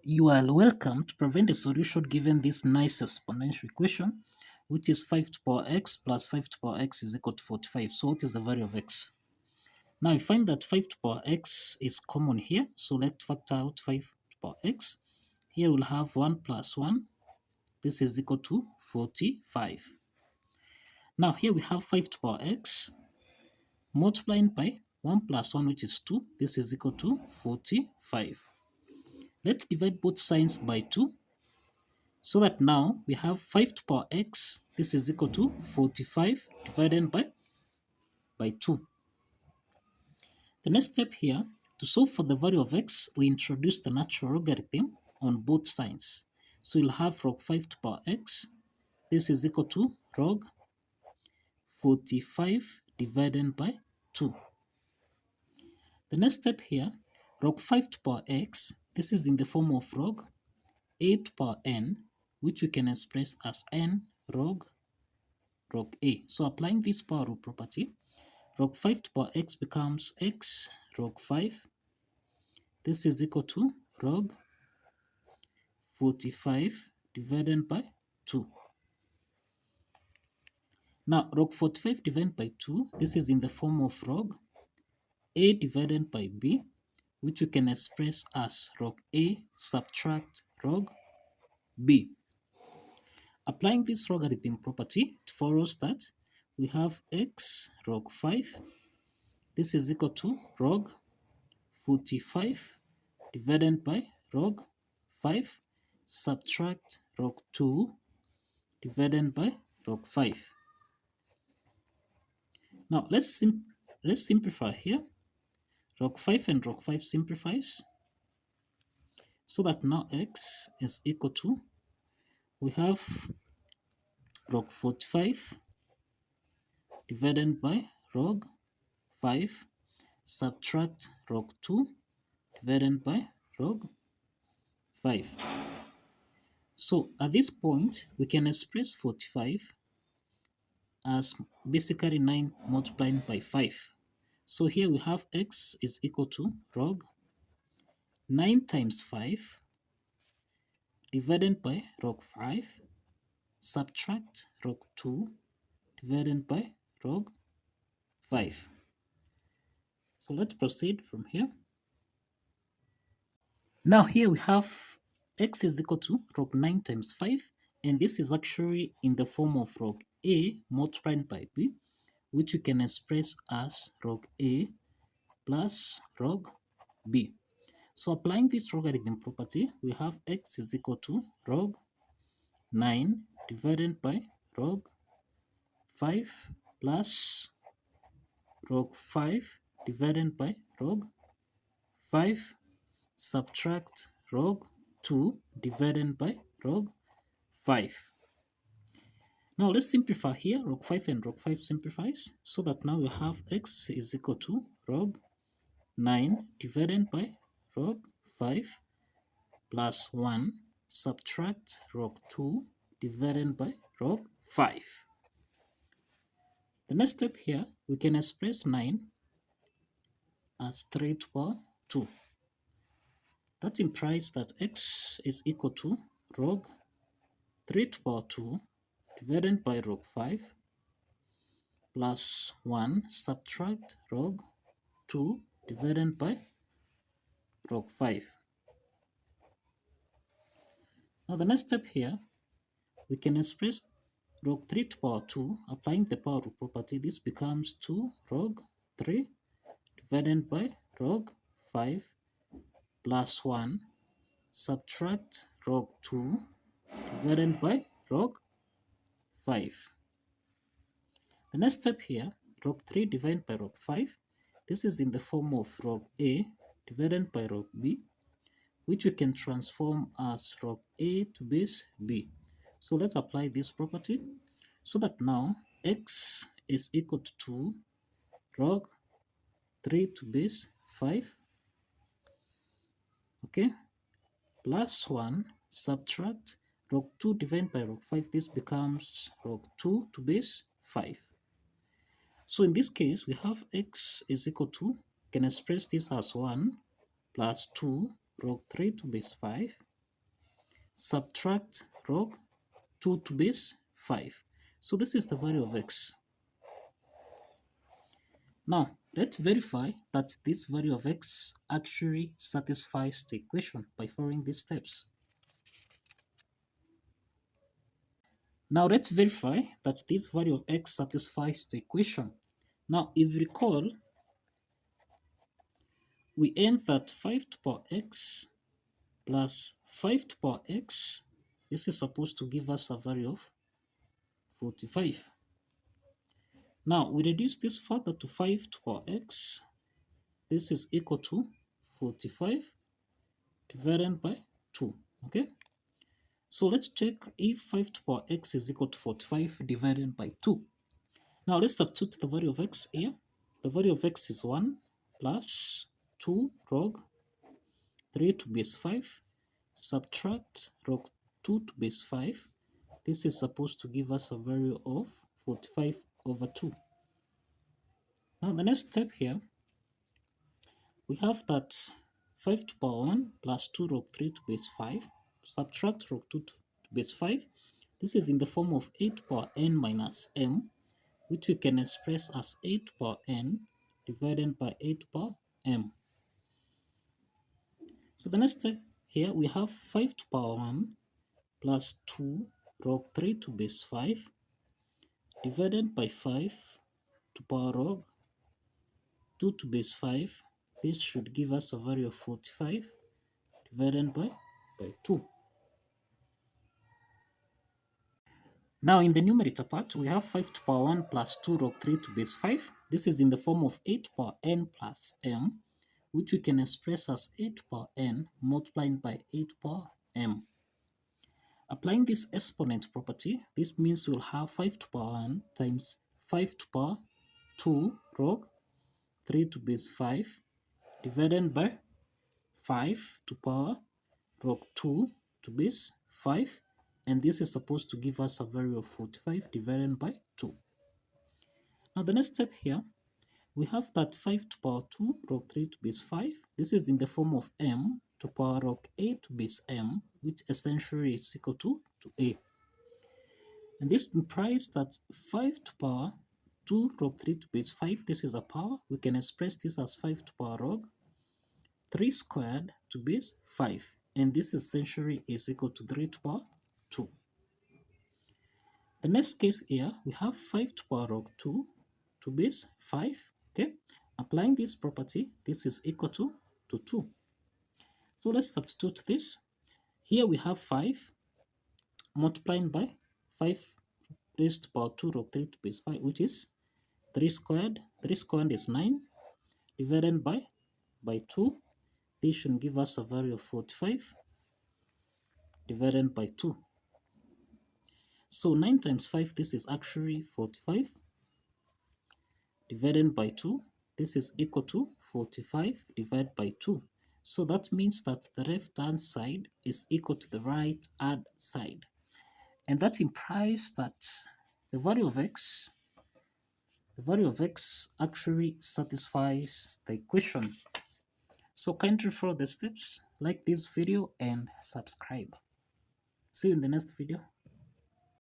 You are welcome to prevent a solution given this nice exponential equation, which is 5 to the power x plus 5 to the power x is equal to 45. So what is the value of x? Now you find that 5 to the power x is common here. So let's factor out 5 to the power x. Here we'll have 1 plus 1. This is equal to 45. Now here we have 5 to the power x multiplying by 1 plus 1, which is 2. This is equal to 45. Let's divide both signs by 2. So that now we have 5 to the power x, this is equal to 45 divided by 2. The next step here, to solve for the value of x, we introduce the natural logarithm on both sides. So we'll have log 5 to the power x, this is equal to log 45 divided by 2. The next step here, log 5 to the power x, this is in the form of log a to the power n, which we can express as n log a. So applying this power rule property, log 5 to the power x becomes x log 5. This is equal to log 45 divided by 2. Now log 45 divided by 2, this is in the form of log a divided by b, which we can express as log a subtract log b. Applying this logarithm property, it follows that we have x log 5. This is equal to log 45 divided by log 5 subtract log 2 divided by log 5. Now let's simplify here. Log 5 and log 5 simplifies, so that now x is equal to, we have log 45 divided by log 5 subtract log 2 divided by log 5. So at this point, we can express 45 as basically 9 multiplied by 5. So here we have x is equal to log 9 times 5 divided by log 5 subtract log 2 divided by log 5. So let's proceed from here. Now here we have x is equal to log 9 times 5, and this is actually in the form of log a multiplied by b, which we can express as log a plus log b. So applying this logarithm property, we have x is equal to log 9 divided by log 5 plus log 5 divided by log 5 subtract log 2 divided by log 5. Now let's simplify here. Log 5 and log 5 simplifies, so that now we have x is equal to log 9 divided by log 5 plus 1 subtract log 2 divided by log 5. The next step here, we can express 9 as 3 to the power 2. That implies that x is equal to log 3 to the power 2 divided by log 5 plus 1 subtract log 2 divided by log 5. Now the next step here, we can express log 3 to the power 2, applying the power rule property. This becomes 2 log 3 divided by log 5 plus 1 subtract log 2 divided by log 5. The next step here, log 3 divided by log 5, this is in the form of log a divided by log b, which we can transform as log a to base b. So let's apply this property, so that now x is equal to 2 log 3 to base 5, okay, plus 1 subtract log 2 divided by log 5. This becomes log 2 to base 5. So in this case, we have x is equal to, can express this as 1 plus 2 log 3 to base 5 subtract log 2 to base 5. So this is the value of x. Now, let's verify that this value of x actually satisfies the equation by following these steps. Now, let's verify that this value of x satisfies the equation. Now, if you recall, we end that 5 to the power x plus 5 to the power x, this is supposed to give us a value of 45. Now, we reduce this further to 5 to the power x. This is equal to 45 divided by 2. Okay? So let's check if 5 to the power x is equal to 45 divided by 2. Now let's substitute the value of x here. The value of x is 1 plus 2 log 3 to base 5. Subtract log 2 to base 5. This is supposed to give us a value of 45 over 2. Now the next step here, we have that 5 to the power 1 plus 2 log 3 to base 5. Subtract log 2 to base 5. This is in the form of 8 to the power n minus m, which we can express as 8 to the power n divided by 8 to the power m. So the next step here, we have 5 to the power 1 plus 2 log 3 to base 5 divided by 5 to the power log 2 to base 5. This should give us a value of 45 divided by 2. Now in the numerator part, we have 5 to the power 1 plus 2 log 3 to base 5. This is in the form of 8 to the power n plus m, which we can express as 8 to the power n multiplied by 8 to the power m. Applying this exponent property, this means we'll have 5 to the power 1 times 5 to the power 2 log 3 to base 5 divided by 5 to the power log 2 to base 5, and this is supposed to give us a value of 45 divided by 2. Now the next step here, we have that 5 to the power 2 log 3 to base 5. This is in the form of m to the power log a to base m, which essentially is equal to a. And this implies that 5 to the power 2 log 3 to base 5, this is a power. We can express this as 5 to the power log 3 squared to base 5. And this essentially is equal to 3 to the power 2. The next case here, we have 5 to the power log 2 to base 5. Okay, applying this property, this is equal to 2. So let's substitute this. Here we have 5 multiplying by 5 raised to the power 2 log 3 to base 5, which is 3 squared. 3 squared is 9 divided by 2. This should give us a value of 45 divided by 2. So 9 times 5, this is actually 45 divided by 2. This is equal to 45 divided by 2. So that means that the left-hand side is equal to the right-hand side. And that implies that the value of x actually satisfies the equation. So kindly follow the steps, like this video and subscribe. See you in the next video.